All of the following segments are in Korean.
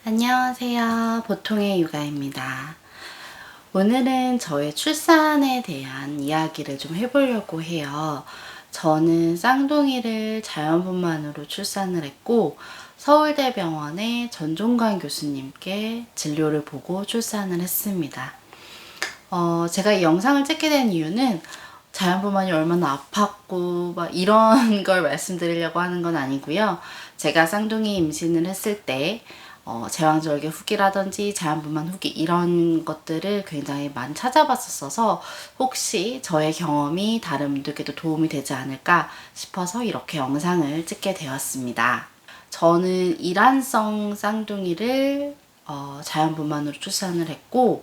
안녕하세요. 보통의 육아입니다. 오늘은 저의 출산에 대한 이야기를 좀 해보려고 해요. 저는 쌍둥이를 자연분만으로 출산을 했고 서울대병원의 전종관 교수님께 진료를 보고 출산을 했습니다. 제가 이 영상을 찍게 된 이유는 자연분만이 얼마나 아팠고 막 이런 걸 말씀드리려고 하는 건 아니고요. 제가 쌍둥이 임신을 했을 때 제왕절개 후기라든지 자연분만 후기 이런 것들을 굉장히 많이 찾아봤었어서 혹시 저의 경험이 다른 분들께도 도움이 되지 않을까 싶어서 이렇게 영상을 찍게 되었습니다. 저는 일란성 쌍둥이를 자연분만으로 출산을 했고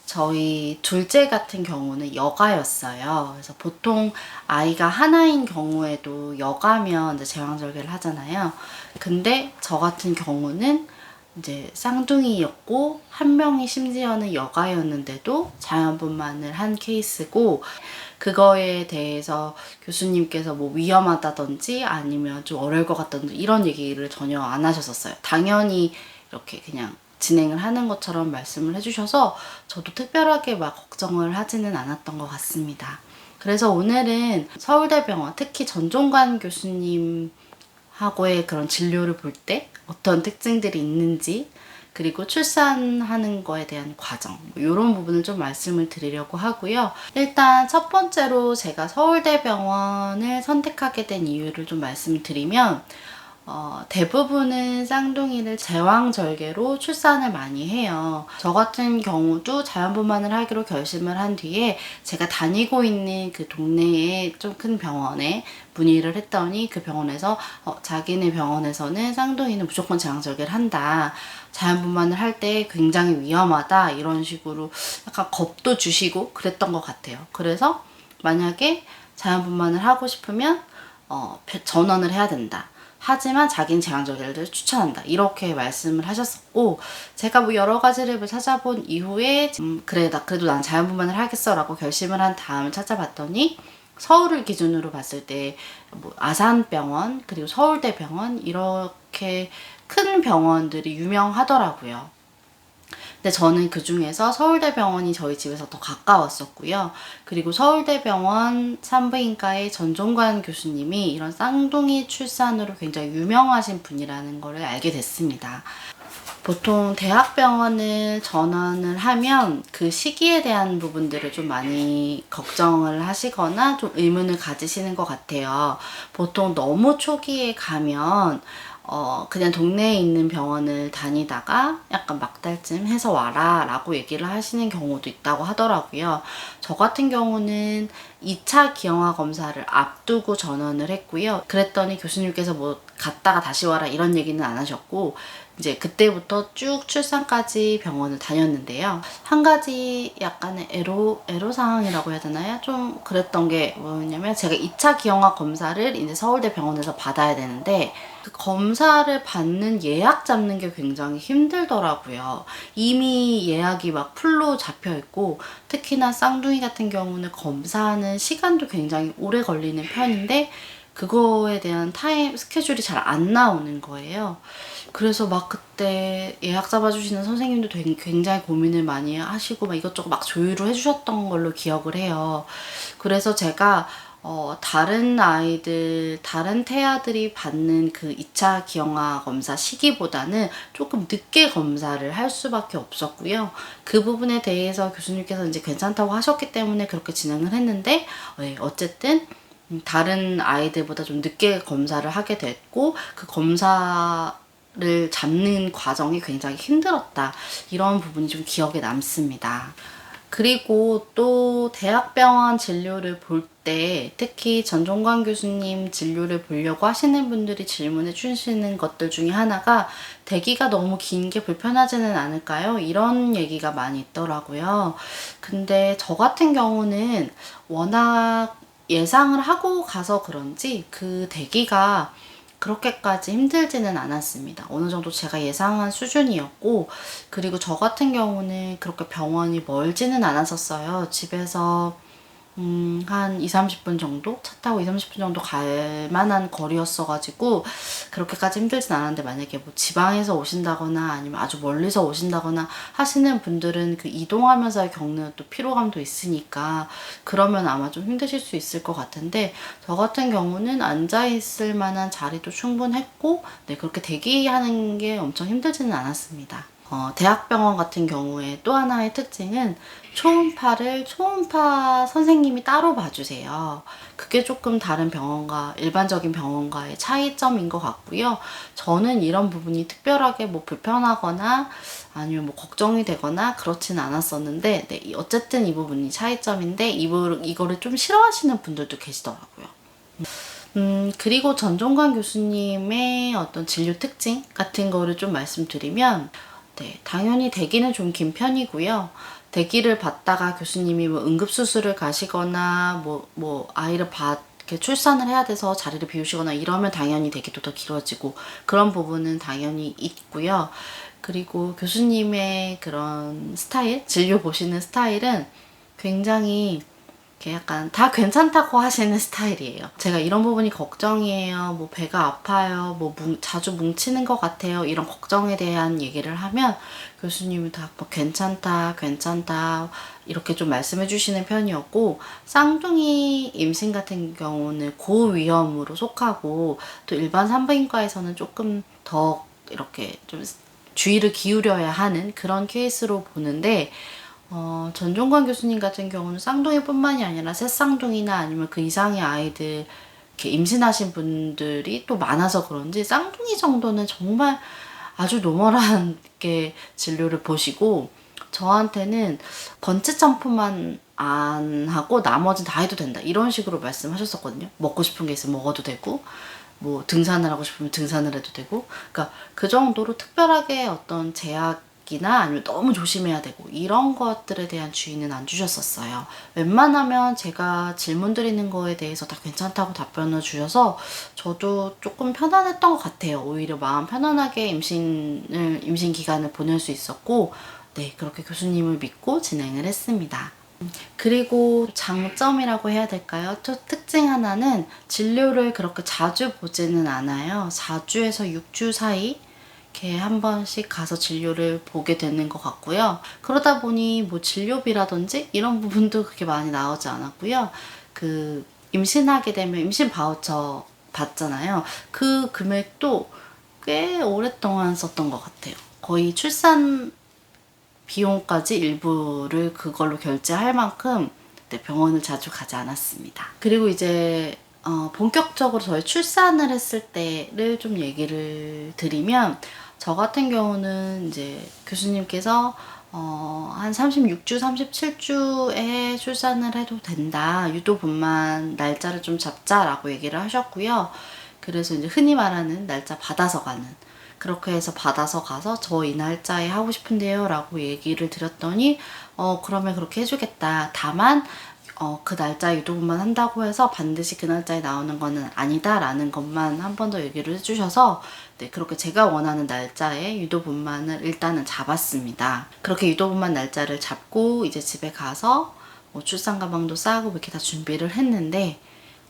저희 둘째 같은 경우는 여가였어요. 그래서 보통 아이가 하나인 경우에도 여가면 이제 제왕절개를 하잖아요. 근데 저 같은 경우는 이제 쌍둥이였고 한 명이 심지어는 여가였는데도 자연분만을 한 케이스고, 그거에 대해서 교수님께서 뭐 위험하다든지 아니면 좀 어려울 것 같다든지 이런 얘기를 전혀 안 하셨었어요. 당연히 이렇게 그냥 진행을 하는 것처럼 말씀을 해주셔서 저도 특별하게 막 걱정을 하지는 않았던 것 같습니다. 그래서 오늘은 서울대병원, 특히 전종관 교수님하고의 그런 진료를 볼 때 어떤 특징들이 있는지, 그리고 출산하는 거에 대한 과정, 이런 부분을 좀 말씀을 드리려고 하고요. 일단 첫 번째로 제가 서울대병원을 선택하게 된 이유를 좀 말씀을 드리면, 대부분은 쌍둥이를 제왕절개로 출산을 많이 해요. 저 같은 경우도 자연분만을 하기로 결심을 한 뒤에 제가 다니고 있는 그 동네에 좀 큰 병원에 문의를 했더니 그 병원에서 자기네 병원에서는 쌍둥이는 무조건 제왕절개를 한다. 자연분만을 할 때 굉장히 위험하다. 이런 식으로 약간 겁도 주시고 그랬던 것 같아요. 그래서 만약에 자연분만을 하고 싶으면 전원을 해야 된다. 하지만 자기는 제왕절개를 추천한다. 이렇게 말씀을 하셨었고, 제가 뭐 여러 가지를 찾아본 이후에 그래, 나 그래도 난 자연분만을 하겠어 라고 결심을 한 다음에 찾아봤더니 서울을 기준으로 봤을 때 뭐 아산병원 그리고 서울대병원 이렇게 큰 병원들이 유명하더라고요. 근데 저는 그 중에서 서울대병원이 저희 집에서 더 가까웠었고요. 그리고 서울대병원 산부인과의 전종관 교수님이 이런 쌍둥이 출산으로 굉장히 유명하신 분이라는 걸 알게 됐습니다. 보통 대학병원을 전원을 하면 그 시기에 대한 부분들을 좀 많이 걱정을 하시거나 좀 의문을 가지시는 것 같아요. 보통 너무 초기에 가면 그냥 동네에 있는 병원을 다니다가 약간 막달쯤 해서 와라 라고 얘기를 하시는 경우도 있다고 하더라고요. 저 같은 경우는 2차 기형아 검사를 앞두고 전원을 했고요. 그랬더니 교수님께서 뭐 갔다가 다시 와라 이런 얘기는 안 하셨고, 이제 그때부터 쭉 출산까지 병원을 다녔는데요. 한 가지 약간의 애로사항이라고 해야 되나요? 좀 그랬던 게 뭐냐면, 제가 2차 기형아 검사를 이제 서울대 병원에서 받아야 되는데 그 검사를 받는 예약 잡는 게 굉장히 힘들더라고요. 이미 예약이 막 풀로 잡혀 있고, 특히나 쌍둥이 같은 경우는 검사하는 시간도 굉장히 오래 걸리는 편인데 그거에 대한 타임 스케줄이 잘 안 나오는 거예요. 그래서 막 그때 예약 잡아주시는 선생님도 굉장히 고민을 많이 하시고 막 이것저것 막 조율을 해주셨던 걸로 기억을 해요. 그래서 제가 다른 아이들, 다른 태아들이 받는 그 2차 기형아 검사 시기보다는 조금 늦게 검사를 할 수밖에 없었고요. 그 부분에 대해서 교수님께서 이제 괜찮다고 하셨기 때문에 그렇게 진행을 했는데, 어쨌든 다른 아이들보다 좀 늦게 검사를 하게 됐고, 그 검사를 잡는 과정이 굉장히 힘들었다. 이런 부분이 좀 기억에 남습니다. 그리고 또 대학병원 진료를 볼 때, 특히 전종관 교수님 진료를 보려고 하시는 분들이 질문해 주시는 것들 중에 하나가 대기가 너무 긴 게 불편하지는 않을까요? 이런 얘기가 많이 있더라고요. 근데 저 같은 경우는 워낙 예상을 하고 가서 그런지 그 대기가 그렇게까지 힘들지는 않았습니다. 어느 정도 제가 예상한 수준이었고, 그리고 저 같은 경우는 그렇게 병원이 멀지는 않았었어요. 집에서 한 2-30분 정도? 차 타고 2-30분 정도 갈 만한 거리였어가지고 그렇게까지 힘들진 않았는데, 만약에 뭐 지방에서 오신다거나 아니면 아주 멀리서 오신다거나 하시는 분들은 그 이동하면서 겪는 또 피로감도 있으니까 그러면 아마 좀 힘드실 수 있을 것 같은데, 저 같은 경우는 앉아있을 만한 자리도 충분했고, 네, 그렇게 대기하는 게 엄청 힘들지는 않았습니다. 대학병원 같은 경우에 또 하나의 특징은 초음파를 초음파 선생님이 따로 봐주세요. 그게 조금 다른 병원과 일반적인 병원과의 차이점인 것 같고요. 저는 이런 부분이 특별하게 뭐 불편하거나 아니면 뭐 걱정이 되거나 그렇지는 않았었는데, 네, 어쨌든 이 부분이 차이점인데 이거를 좀 싫어하시는 분들도 계시더라고요. 그리고 전종관 교수님의 어떤 진료 특징 같은 거를 좀 말씀드리면, 네, 당연히 대기는 좀 긴 편이고요. 대기를 받다가 교수님이 뭐 응급수술을 가시거나 뭐 아이를 이렇게 출산을 해야 돼서 자리를 비우시거나 이러면 당연히 대기도 더 길어지고 그런 부분은 당연히 있고요. 그리고 교수님의 그런 스타일, 진료 보시는 스타일은 굉장히 이렇게 약간 다 괜찮다고 하시는 스타일이에요. 제가 이런 부분이 걱정이에요. 뭐 배가 아파요. 뭐 자주 뭉치는 것 같아요. 이런 걱정에 대한 얘기를 하면 교수님이 다 뭐 괜찮다, 괜찮다 이렇게 좀 말씀해 주시는 편이었고, 쌍둥이 임신 같은 경우는 고위험으로 속하고 또 일반 산부인과에서는 조금 더 이렇게 좀 주의를 기울여야 하는 그런 케이스로 보는데, 전종관 교수님 같은 경우는 쌍둥이뿐만이 아니라 새쌍둥이나 아니면 그 이상의 아이들 이렇게 임신하신 분들이 또 많아서 그런지 쌍둥이 정도는 정말 아주 노멀하게 진료를 보시고, 저한테는 번체 점프만 안 하고 나머지는 다 해도 된다 이런 식으로 말씀하셨었거든요. 먹고 싶은 게 있으면 먹어도 되고, 뭐 등산을 하고 싶으면 등산을 해도 되고, 그러니까 그 정도로 특별하게 어떤 제약이나 아니면 너무 조심해야 되고 이런 것들에 대한 주의는 안 주셨었어요. 웬만하면 제가 질문 드리는 거에 대해서 다 괜찮다고 답변을 주셔서 저도 조금 편안했던 것 같아요. 오히려 마음 편안하게 임신 기간을 보낼 수 있었고, 네, 그렇게 교수님을 믿고 진행을 했습니다. 그리고 장점이라고 해야 될까요? 또 특징 하나는 진료를 그렇게 자주 보지는 않아요. 4주에서 6주 사이 이렇게 한 번씩 가서 진료를 보게 되는 것 같고요. 그러다 보니 뭐 진료비라든지 이런 부분도 그렇게 많이 나오지 않았고요. 그 임신하게 되면 임신 바우처 받잖아요. 그 금액도 꽤 오랫동안 썼던 것 같아요. 거의 출산 비용까지 일부를 그걸로 결제할 만큼, 네, 병원을 자주 가지 않았습니다. 그리고 이제 본격적으로 저희 출산을 했을 때를 좀 얘기를 드리면, 저 같은 경우는 이제 교수님께서 한 36주, 37주에 출산을 해도 된다. 유도분만 날짜를 좀 잡자라고 얘기를 하셨고요. 그래서 이제 흔히 말하는 날짜 받아서 가는, 그렇게 해서 받아서 가서 저 이 날짜에 하고 싶은데요 라고 얘기를 드렸더니 그러면 그렇게 해주겠다. 다만 그 날짜에 유도분만 한다고 해서 반드시 그 날짜에 나오는 거는 아니다 라는 것만 한 번 더 얘기를 해주셔서, 네, 그렇게 제가 원하는 날짜에 유도분만을 일단은 잡았습니다. 그렇게 유도분만 날짜를 잡고 이제 집에 가서 뭐 출산 가방도 싸고 이렇게 다 준비를 했는데,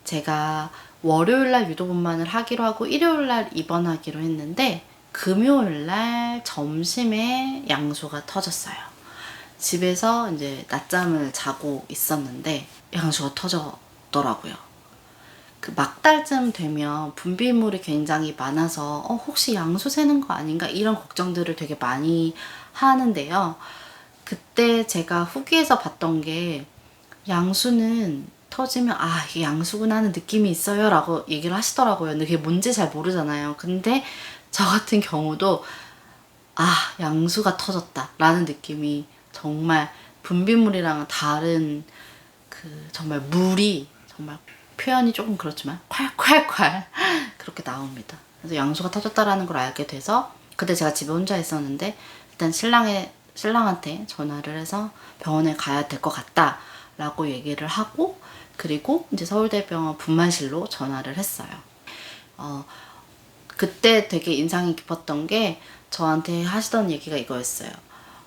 제가 월요일날 유도분만을 하기로 하고 일요일날 입원하기로 했는데 금요일날 점심에 양수가 터졌어요. 집에서 이제 낮잠을 자고 있었는데 양수가 터졌더라고요. 그 막달쯤 되면 분비물이 굉장히 많아서 혹시 양수 새는 거 아닌가 이런 걱정들을 되게 많이 하는데요. 그때 제가 후기에서 봤던 게, 양수는 터지면 이게 양수구나 하는 느낌이 있어요 라고 얘기를 하시더라고요. 근데 그게 뭔지 잘 모르잖아요. 근데 저 같은 경우도 양수가 터졌다 라는 느낌이, 정말 분비물이랑은 다른 정말 물이 정말 표현이 조금 그렇지만 콸콸콸 그렇게 나옵니다. 그래서 양수가 터졌다라는 걸 알게 돼서, 그때 제가 집에 혼자 있었는데 일단 신랑한테 전화를 해서 병원에 가야 될 것 같다 라고 얘기를 하고, 그리고 이제 서울대병원 분만실로 전화를 했어요. 그때 되게 인상이 깊었던 게, 저한테 하시던 얘기가 이거였어요.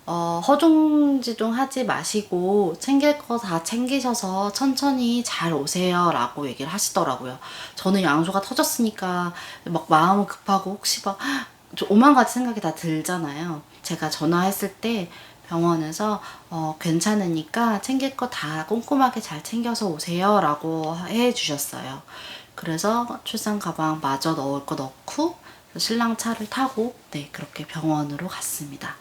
허둥지둥 하지 마시고 챙길 거 다 챙기셔서 천천히 잘 오세요 라고 얘기를 하시더라고요. 저는 양수가 터졌으니까 막 마음은 급하고 혹시 막 오만 가지 생각이 다 들잖아요. 제가 전화했을 때 병원에서 괜찮으니까 챙길 거 다 꼼꼼하게 잘 챙겨서 오세요 라고 해 주셨어요. 그래서 출산 가방 마저 넣을 거 넣고 신랑 차를 타고 네, 그렇게 병원으로 갔습니다.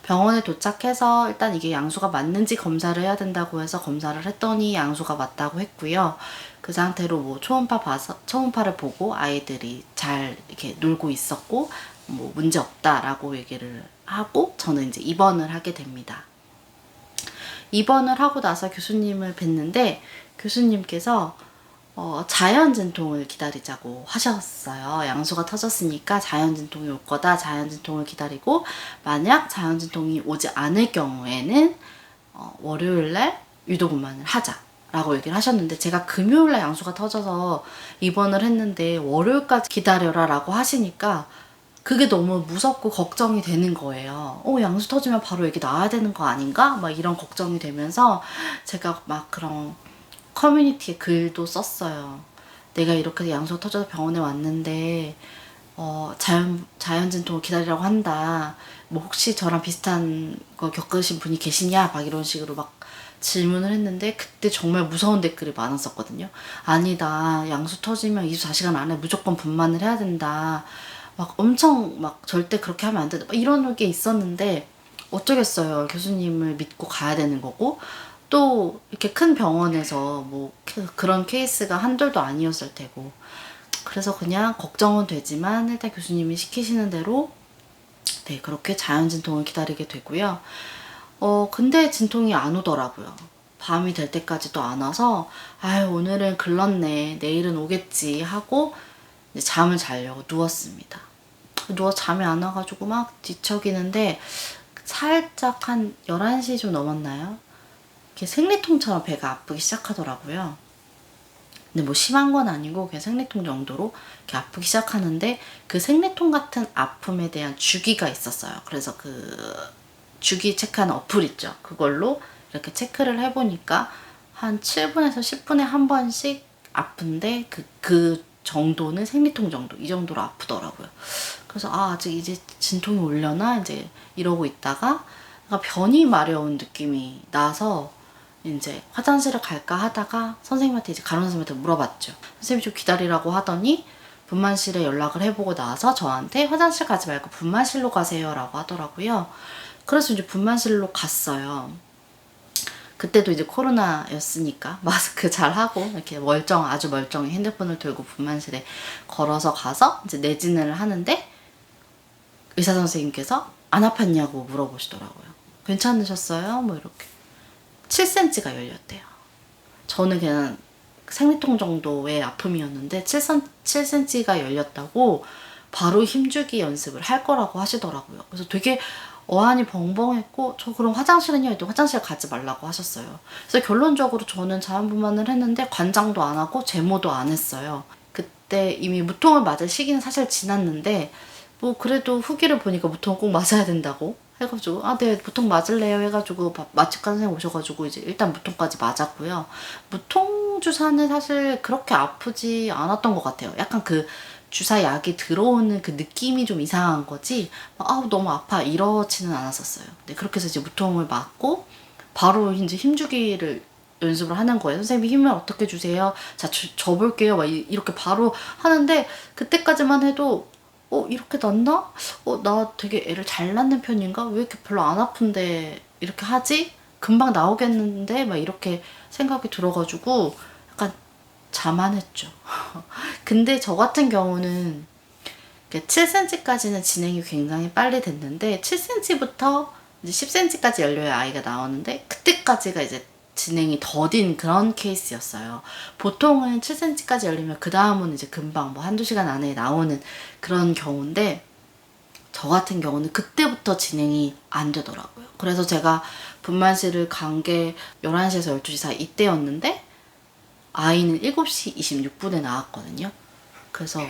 병원에 도착해서 일단 이게 양수가 맞는지 검사를 해야 된다고 해서 검사를 했더니 양수가 맞다고 했고요. 그 상태로 뭐 초음파를 보고 아이들이 잘 이렇게 놀고 있었고 뭐 문제 없다라고 얘기를 하고 저는 이제 입원을 하게 됩니다. 입원을 하고 나서 교수님을 뵀는데 교수님께서 자연진통을 기다리자고 하셨어요. 양수가 터졌으니까 자연진통이 올 거다. 자연진통을 기다리고 만약 자연진통이 오지 않을 경우에는 월요일날 유도분만을 하자라고 얘기를 하셨는데 제가 금요일날 양수가 터져서 입원을 했는데 월요일까지 기다려라 라고 하시니까 그게 너무 무섭고 걱정이 되는 거예요. 양수 터지면 바로 애기 낳아야 되는 거 아닌가? 막 이런 걱정이 되면서 제가 막 그런 커뮤니티에 글도 썼어요. 내가 이렇게 양수가 터져서 병원에 왔는데 자연진통을 기다리라고 한다. 뭐 혹시 저랑 비슷한 거 겪으신 분이 계시냐? 막 이런 식으로 막 질문을 했는데 그때 정말 무서운 댓글이 많았었거든요. 아니다. 양수 터지면 24시간 안에 무조건 분만을 해야 된다. 막 엄청 막 절대 그렇게 하면 안 된다. 막 이런 게 있었는데 어쩌겠어요. 교수님을 믿고 가야 되는 거고 또 이렇게 큰 병원에서 뭐 그런 케이스가 한둘도 아니었을 테고 그래서 그냥 걱정은 되지만 일단 교수님이 시키시는 대로 네 그렇게 자연진통을 기다리게 되고요. 근데 진통이 안 오더라고요. 밤이 될 때까지도 안 와서 아유 오늘은 글렀네 내일은 오겠지 하고 이제 잠을 자려고 누웠습니다. 누워 잠이 안 와가지고 막 뒤척이는데 살짝 한 11시 좀 넘었나요? 이렇게 생리통처럼 배가 아프기 시작하더라고요. 근데 뭐 심한 건 아니고 그냥 생리통 정도로 이렇게 아프기 시작하는데 그 생리통 같은 아픔에 대한 주기가 있었어요. 그래서 그 주기 체크하는 어플 있죠. 그걸로 이렇게 체크를 해보니까 한 7분에서 10분에 한 번씩 아픈데 그 정도는 생리통 정도 이 정도로 아프더라고요. 그래서 아직 이제 진통이 오려나 이제 이러고 있다가 변이 마려운 느낌이 나서 이제 화장실을 갈까 하다가 선생님한테 이제 간호 선생님한테 물어봤죠. 선생님이 좀 기다리라고 하더니 분만실에 연락을 해보고 나서 저한테 화장실 가지 말고 분만실로 가세요 라고 하더라고요. 그래서 이제 분만실로 갔어요. 그때도 이제 코로나였으니까 마스크 잘 하고 이렇게 아주 멀쩡히 핸드폰을 들고 분만실에 걸어서 가서 이제 내진을 하는데 의사 선생님께서 안 아팠냐고 물어보시더라고요. 괜찮으셨어요? 뭐 이렇게 7cm가 열렸대요. 저는 그냥 생리통 정도의 아픔이었는데 7cm가 열렸다고 바로 힘주기 연습을 할 거라고 하시더라고요. 그래서 되게 어안이 벙벙했고 저 그럼 화장실은요? 이랬더니 화장실 가지 말라고 하셨어요. 그래서 결론적으로 저는 자연분만을 했는데 관장도 안 하고 제모도 안 했어요. 그때 이미 무통을 맞을 시기는 사실 지났는데 뭐 그래도 후기를 보니까 무통 꼭 맞아야 된다고 해가지고 네 무통 맞을래요 해가지고 마취과 선생님 오셔가지고 이제 일단 무통까지 맞았고요. 무통 주사는 사실 그렇게 아프지 않았던 것 같아요. 약간 그 주사 약이 들어오는 그 느낌이 좀 이상한 거지 너무 아파 이러지는 않았었어요. 네, 그렇게 해서 이제 무통을 맞고 바로 이제 힘주기를 연습을 하는 거예요. 선생님이 힘을 어떻게 주세요? 자, 줘볼게요. 막 이렇게 바로 하는데 그때까지만 해도 이렇게 났나? 나 되게 애를 잘 낳는 편인가? 왜 이렇게 별로 안 아픈데 이렇게 하지? 금방 나오겠는데? 막 이렇게 생각이 들어가지고 약간 자만했죠. 근데 저 같은 경우는 7cm까지는 진행이 굉장히 빨리 됐는데 7cm부터 이제 10cm까지 열려야 아이가 나오는데 그때까지가 이제 진행이 더딘 그런 케이스였어요. 보통은 7cm까지 열리면 그 다음은 이제 금방 뭐 한두 시간 안에 나오는 그런 경우인데 저 같은 경우는 그때부터 진행이 안 되더라고요. 그래서 제가 분만실을 간 게 11시에서 12시 사이 이때였는데 아이는 7시 26분에 나왔거든요. 그래서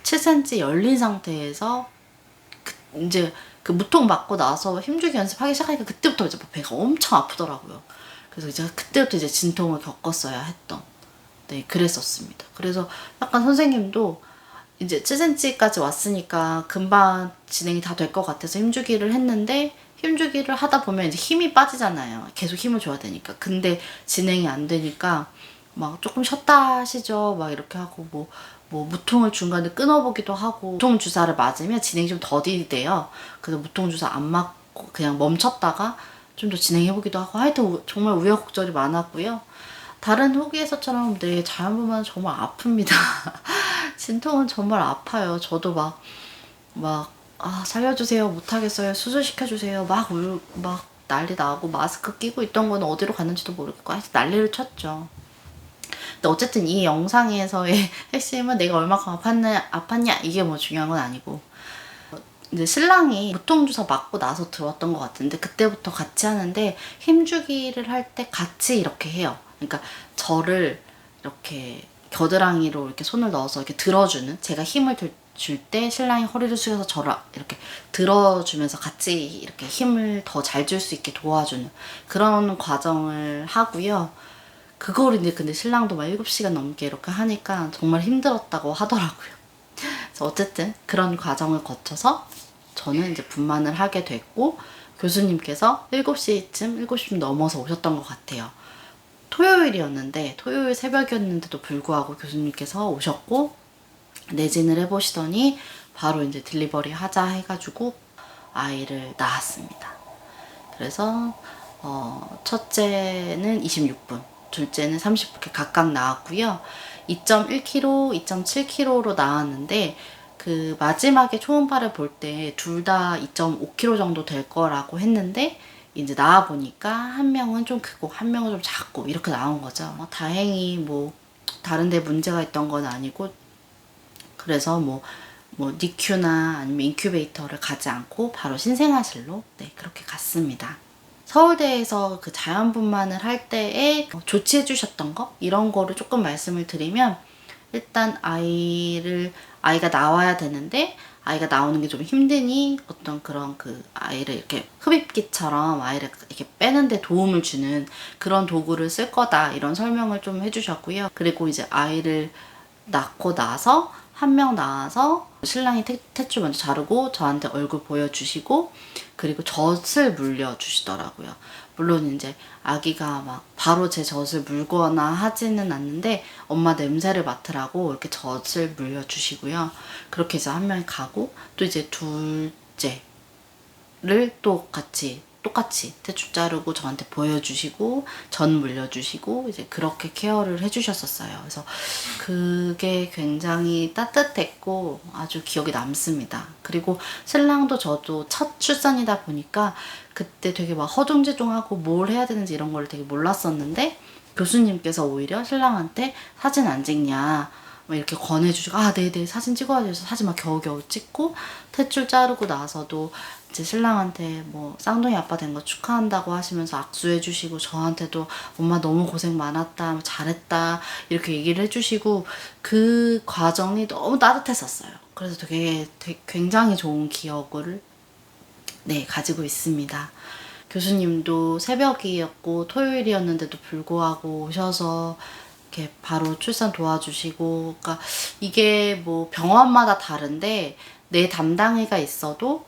7cm 열린 상태에서 이제 그 무통 맞고 나서 힘주기 연습하기 시작하니까 그때부터 이제 배가 엄청 아프더라고요. 그래서 이제 그때부터 이제 진통을 겪었어야 했던, 네, 그랬었습니다. 그래서 약간 선생님도 이제 7cm까지 왔으니까 금방 진행이 다 될 것 같아서 힘주기를 했는데, 힘주기를 하다 보면 이제 힘이 빠지잖아요. 계속 힘을 줘야 되니까. 근데 진행이 안 되니까 막 조금 쉬었다 하시죠. 막 이렇게 하고 뭐 무통을 중간에 끊어보기도 하고, 무통 주사를 맞으면 진행이 좀 더디대요. 그래서 무통 주사 안 맞고 그냥 멈췄다가 좀 더 진행해보기도 하고, 하여튼 정말 우여곡절이 많았고요. 다른 후기에서처럼 네, 자연분만은 정말 아픕니다. 진통은 정말 아파요. 저도 살려주세요, 못하겠어요, 수술시켜주세요, 막 난리 나고, 마스크 끼고 있던 건 어디로 갔는지도 모르겠고 하여튼 난리를 쳤죠. 근데 어쨌든 이 영상에서의 핵심은 내가 얼마큼 아팠냐 이게 뭐 중요한 건 아니고, 이제 신랑이 무통주사 맞고 나서 들어왔던 것 같은데, 그때부터 같이 하는데 힘주기를 할 때 같이 이렇게 해요. 그러니까 저를 이렇게 겨드랑이로 이렇게 손을 넣어서 이렇게 들어주는, 제가 힘을 줄 때 신랑이 허리를 숙여서 저를 이렇게 들어주면서 같이 이렇게 힘을 더 잘 줄 수 있게 도와주는 그런 과정을 하고요. 그걸 이제 근데 신랑도 막 7시간 넘게 이렇게 하니까 정말 힘들었다고 하더라고요. 그래서 어쨌든 그런 과정을 거쳐서 저는 이제 분만을 하게 됐고, 교수님께서 7시 넘어서 오셨던 것 같아요. 토요일이었는데, 토요일 새벽이었는데도 불구하고 교수님께서 오셨고 내진을 해보시더니 바로 이제 딜리버리 하자 해가지고 아이를 낳았습니다. 그래서 첫째는 26분, 둘째는 30분 이렇게 각각 낳았고요. 2.1kg, 2.7kg로 나왔는데, 그 마지막에 초음파를 볼 때 둘 다 2.5kg 정도 될 거라고 했는데, 이제 나와 보니까 한 명은 좀 크고 한 명은 좀 작고 이렇게 나온 거죠. 다행히 뭐 다른 데 문제가 있던 건 아니고, 그래서 뭐 니큐나 아니면 인큐베이터를 가지 않고 바로 신생아실로, 네, 그렇게 갔습니다. 서울대에서 그 자연분만을 할 때에 조치해 주셨던 거, 이런 거를 조금 말씀을 드리면, 일단 아이가 나와야 되는데 아이가 나오는 게 좀 힘드니 어떤 그런 그 아이를 이렇게 흡입기처럼 아이를 이렇게 빼는데 도움을 주는 그런 도구를 쓸 거다, 이런 설명을 좀 해주셨고요. 그리고 이제 아이를 낳고 나서 한 명 나와서 신랑이 탯줄 먼저 자르고 저한테 얼굴 보여주시고, 그리고 젖을 물려주시더라고요. 물론 이제 아기가 막 바로 제 젖을 물거나 하지는 않는데 엄마 냄새를 맡으라고 이렇게 젖을 물려주시고요. 그렇게 해서 한 명이 가고, 또 이제 둘째를 또 똑같이 탯줄 자르고 저한테 보여주시고 전 물려주시고 이제 그렇게 케어를 해주셨었어요. 그래서 그게 굉장히 따뜻했고 아주 기억에 남습니다. 그리고 신랑도 저도 첫 출산이다 보니까 그때 되게 막 허둥지둥하고 뭘 해야 되는지 이런 걸 되게 몰랐었는데, 교수님께서 오히려 신랑한테 사진 안 찍냐 막 이렇게 권해주시고, 네네 사진 찍어야 돼서 사진 막 겨우겨우 찍고, 탯줄 자르고 나서도 이제 신랑한테 뭐 쌍둥이 아빠 된 거 축하한다고 하시면서 악수해주시고, 저한테도 엄마 너무 고생 많았다, 잘했다 이렇게 얘기를 해주시고, 그 과정이 너무 따뜻했었어요. 그래서 되게 굉장히 좋은 기억을 가지고 있습니다. 교수님도 새벽이었고 토요일이었는데도 불구하고 오셔서 이렇게 바로 출산 도와주시고, 그러니까 이게 뭐 병원마다 다른데 내 담당의가 있어도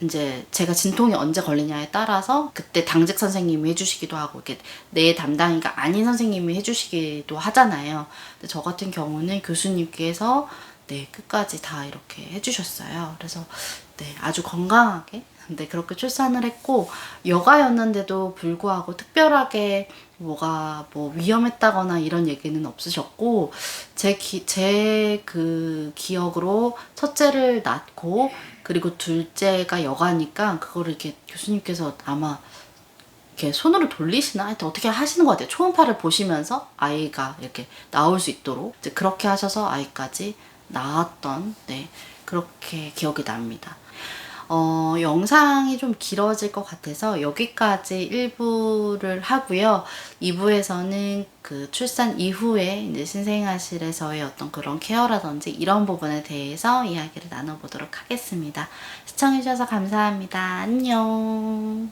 이제 제가 진통이 언제 걸리냐에 따라서 그때 당직 선생님이 해주시기도 하고, 이렇게 내 담당의가 아닌 선생님이 해주시기도 하잖아요. 근데 저 같은 경우는 교수님께서 끝까지 다 이렇게 해주셨어요. 그래서 아주 건강하게 그렇게 출산을 했고, 여가였는데도 불구하고 특별하게 뭐가 뭐 위험했다거나 이런 얘기는 없으셨고, 제 그 기억으로 첫째를 낳고 그리고 둘째가 여가니까 그거를 이렇게 교수님께서 아마 이렇게 손으로 돌리시나 하여튼 어떻게 하시는 것 같아요. 초음파를 보시면서 아이가 이렇게 나올 수 있도록 이제 그렇게 하셔서 아이까지 낳았던, 그렇게 기억이 납니다. 영상이 좀 길어질 것 같아서 여기까지 1부를 하고요. 2부에서는 그 출산 이후에 이제 신생아실에서의 어떤 그런 케어라든지 이런 부분에 대해서 이야기를 나눠보도록 하겠습니다. 시청해주셔서 감사합니다. 안녕.